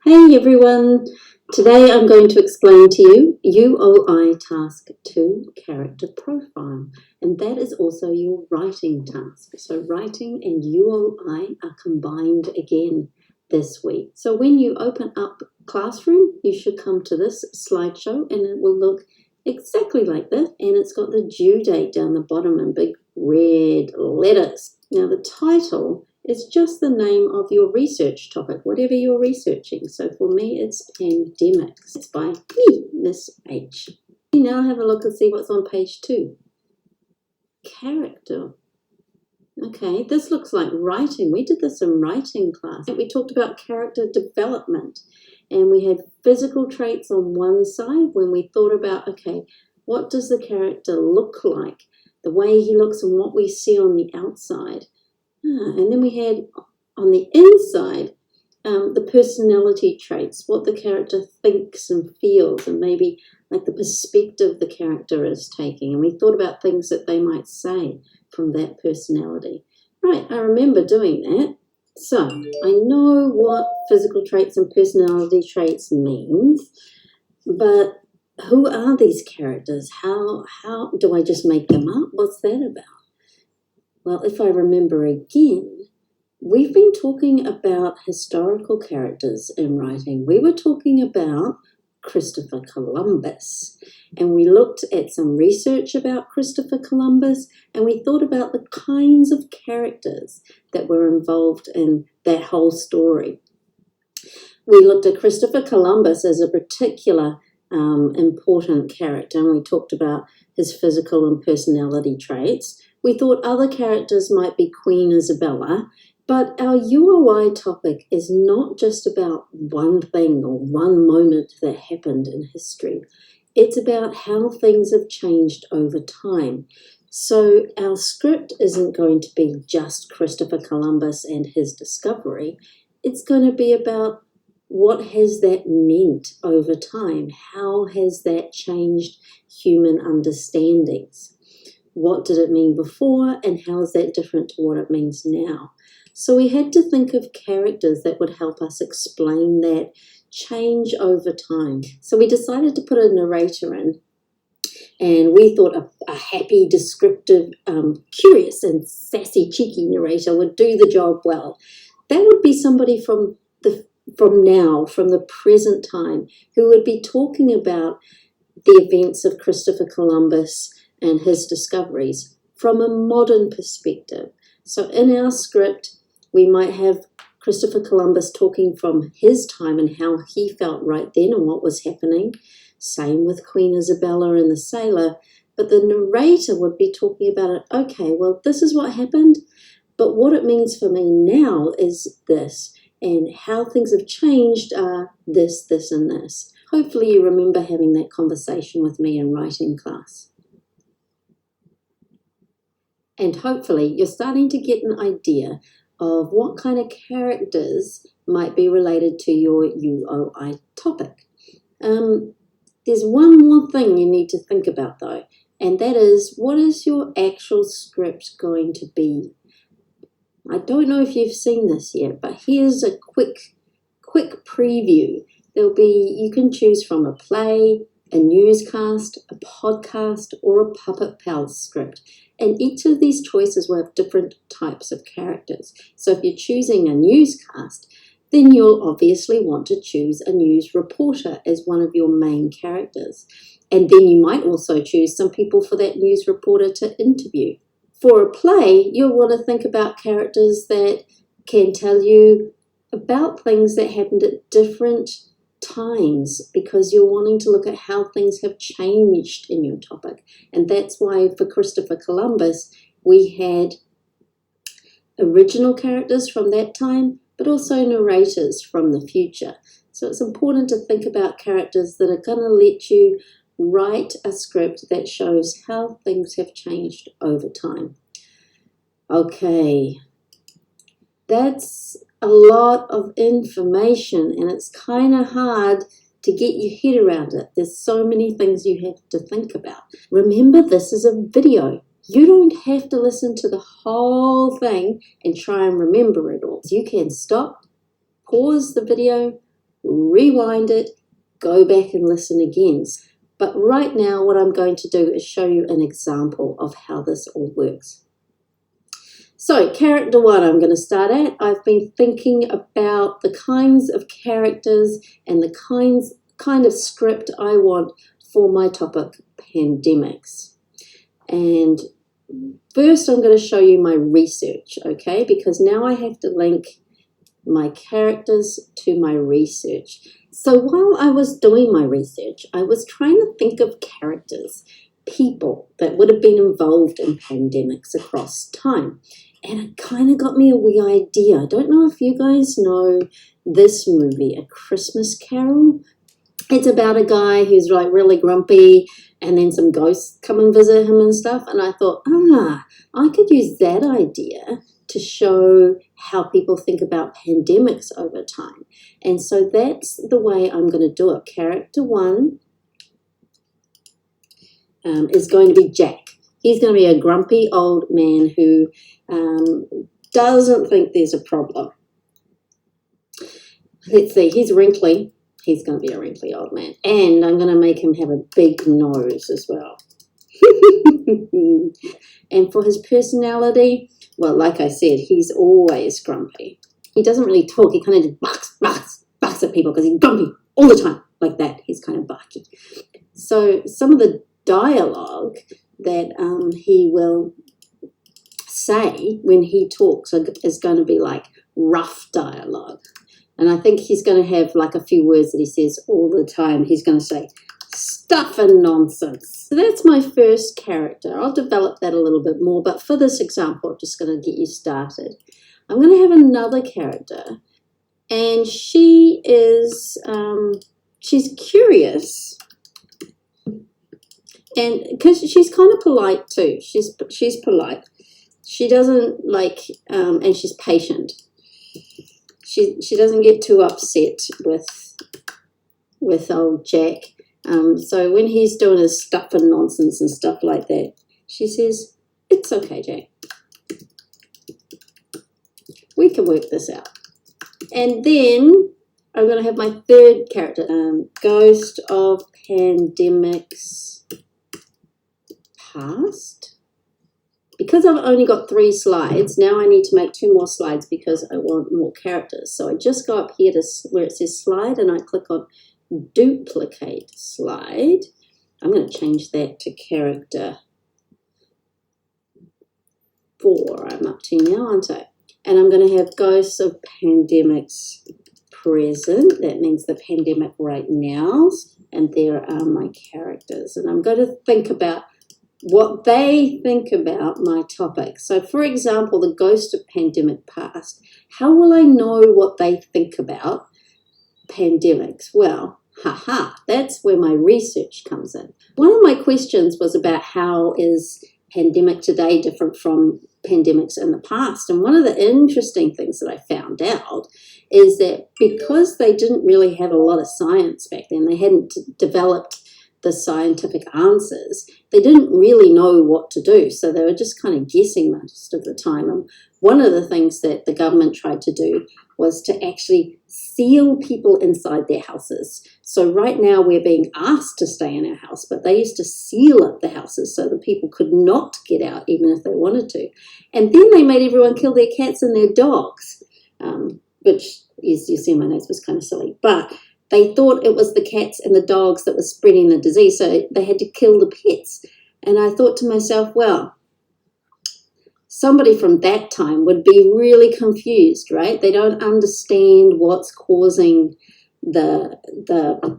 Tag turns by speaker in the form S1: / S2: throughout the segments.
S1: Hey everyone! Today I'm going to explain to you UOI Task 2 Character Profile, and that is also your writing task. So writing and UOI are combined again this week. So when you open up Classroom, you should come to this slideshow and it will look exactly like this, and it's got the due date down the bottom in big red letters. Now the title is just the name of your research topic, whatever you're researching. So for me, it's pandemics. It's by me, Miss H. Now have a look and see what's on page 2. Character. Okay, this looks like writing. We did this in writing class. We talked about character development, and we had physical traits on one side when we thought about, okay, what does the character look like? The way he looks and what we see on the outside. And then we had on the inside the personality traits, what the character thinks and feels, and maybe like the perspective the character is taking. And we thought about things that they might say from that personality. Right, I remember doing that. So I know what physical traits and personality traits means, but who are these characters? How do I just make them up? What's that about? Well, if I remember again, we've been talking about historical characters in writing. We were talking about Christopher Columbus, and we looked at some research about Christopher Columbus, and we thought about the kinds of characters that were involved in that whole story. We looked at Christopher Columbus as a particular important character, and we talked about his physical and personality traits. We thought other characters might be Queen Isabella, but our UOI topic is not just about one thing or one moment that happened in history. It's about how things have changed over time. So our script isn't going to be just Christopher Columbus and his discovery. It's going to be about what has that meant over time? How has that changed human understandings? What did it mean before, and how is that different to what it means now? So we had to think of characters that would help us explain that change over time. So we decided to put a narrator in, and we thought a happy, descriptive, curious and sassy, cheeky narrator would do the job well. That would be somebody from the present time, who would be talking about the events of Christopher Columbus and his discoveries from a modern perspective. So in our script, we might have Christopher Columbus talking from his time and how he felt right then and what was happening. Same with Queen Isabella and the sailor. But the narrator would be talking about it, okay, well, this is what happened, but what it means for me now is this, and how things have changed are this, this, and this. Hopefully you remember having that conversation with me in writing class. And hopefully you're starting to get an idea of what kind of characters might be related to your UOI topic. There's one more thing you need to think about though, and that is, what is your actual script going to be? I don't know if you've seen this yet, but here's a quick preview. You can choose from a play, a newscast, a podcast, or a Puppet Pals script. And each of these choices will have different types of characters. So if you're choosing a newscast, then you'll obviously want to choose a news reporter as one of your main characters. And then you might also choose some people for that news reporter to interview. For a play, you'll want to think about characters that can tell you about things that happened at different times, because you're wanting to look at how things have changed in your topic. And that's why for Christopher Columbus, we had original characters from that time, but also narrators from the future. So it's important to think about characters that are going to let you write a script that shows how things have changed over time. Okay, that's a lot of information, and it's kind of hard to get your head around it. There's so many things you have to think about. Remember, this is a video. You don't have to listen to the whole thing and try and remember it all. You can stop, pause the video, rewind it, go back and listen again. But right now, what I'm going to do is show you an example of how this all works. So character 1, I'm going to start at. I've been thinking about the kinds of characters and the kind of script I want for my topic, pandemics. And first I'm going to show you my research, okay? Because now I have to link my characters to my research. So while I was doing my research, I was trying to think of characters, people that would have been involved in pandemics across time. And it kind of got me a wee idea. I don't know if you guys know this movie, A Christmas Carol. It's about a guy who's like really grumpy, and then some ghosts come and visit him and stuff. And I thought, I could use that idea to show how people think about pandemics over time. And so that's the way I'm going to do it. Character 1 is going to be Jack. He's going to be a grumpy old man who doesn't think there's a problem. Let's see, he's wrinkly. He's going to be a wrinkly old man. And I'm going to make him have a big nose as well. And for his personality, well, like I said, he's always grumpy. He doesn't really talk. He kind of just barks at people because he's grumpy all the time. Like that, he's kind of barky. So some of the dialogue that he will say when he talks is going to be like rough dialogue. And I think he's going to have like a few words that he says all the time. He's going to say stuff and nonsense. So that's my first character. I'll develop that a little bit more, but for this example, I'm just going to get you started. I'm going to have another character, and she is, she's curious. And because she's kind of polite too. She's polite. She doesn't like, and she's patient. She doesn't get too upset with old Jack. So when he's doing his stuff and nonsense and stuff like that, she says, "It's okay, Jack. We can work this out." And then I'm going to have my third character, Ghost of Pandemics Past. Because I've only got 3 slides, now I need to make 2 more slides because I want more characters. So I just go up here to where it says slide, and I click on duplicate slide. I'm going to change that to character 4 I'm up to now, aren't I? And I'm going to have Ghosts of Pandemics Present. That means the pandemic right now. And there are my characters. And I'm going to think about what they think about my topic. So, for example, the Ghost of Pandemic Past. How will I know what they think about pandemics? Well, that's where my research comes in. One of my questions was about how is pandemic today different from pandemics in the past. And one of the interesting things that I found out is that because they didn't really have a lot of science back then, they hadn't developed the scientific answers, they didn't really know what to do. So they were just kind of guessing most of the time. And one of the things that the government tried to do was to actually seal people inside their houses. So right now we're being asked to stay in our house, but they used to seal up the houses so that people could not get out even if they wanted to. And then they made everyone kill their cats and their dogs, which, as you see, my nose was kind of silly. But they thought it was the cats and the dogs that were spreading the disease, so they had to kill the pets. And I thought to myself, well, somebody from that time would be really confused, right? They don't understand what's causing the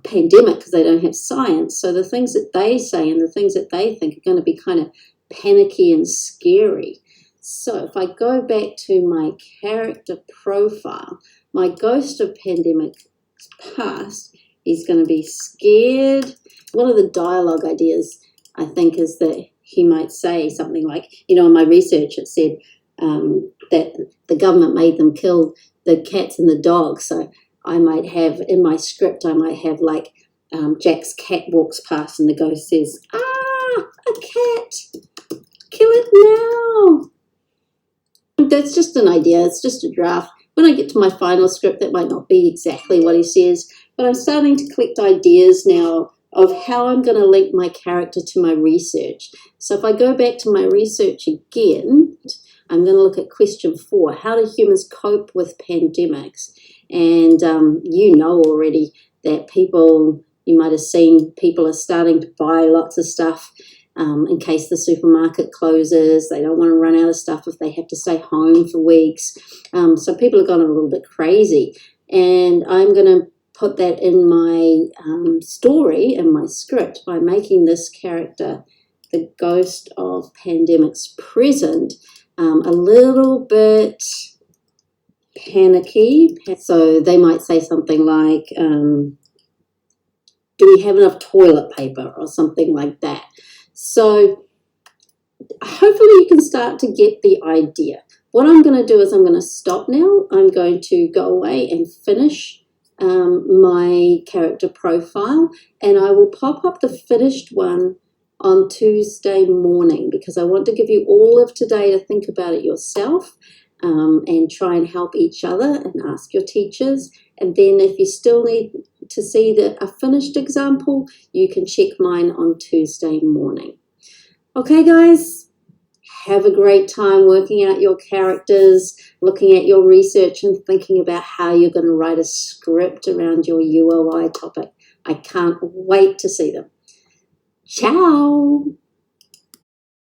S1: pandemic because they don't have science. So the things that they say and the things that they think are going to be kind of panicky and scary. So if I go back to my character profile, my Ghost of Pandemic Past, he's going to be scared. One of the dialogue ideas, I think, is that he might say something like, in my research it said that the government made them kill the cats and the dogs. So I might have, in my script, I might have like Jack's cat walks past and the ghost says, a cat, kill it now. That's just an idea. It's just a draft. When I get to my final script, that might not be exactly what he says, but I'm starting to collect ideas now of how I'm going to link my character to my research. So if I go back to my research again, I'm going to look at question 4, how do humans cope with pandemics? And you know already that people, you might have seen, people are starting to buy lots of stuff in case the supermarket closes. They don't want to run out of stuff if they have to stay home for weeks. So people have gone a little bit crazy. And I'm going to put that in my story, in my script, by making this character, the ghost of pandemics present, a little bit panicky. So they might say something like, do we have enough toilet paper, or something like that. So hopefully you can start to get the idea. What I'm going to do is I'm going to stop now. I'm going to go away and finish my character profile, and I will pop up the finished one on Tuesday morning, because I want to give you all of today to think about it yourself and try and help each other and ask your teachers. And then if you still need to see a finished example, you can check mine on Tuesday morning. Okay, guys, have a great time working out your characters, looking at your research and thinking about how you're going to write a script around your UOI topic. I can't wait to see them. Ciao!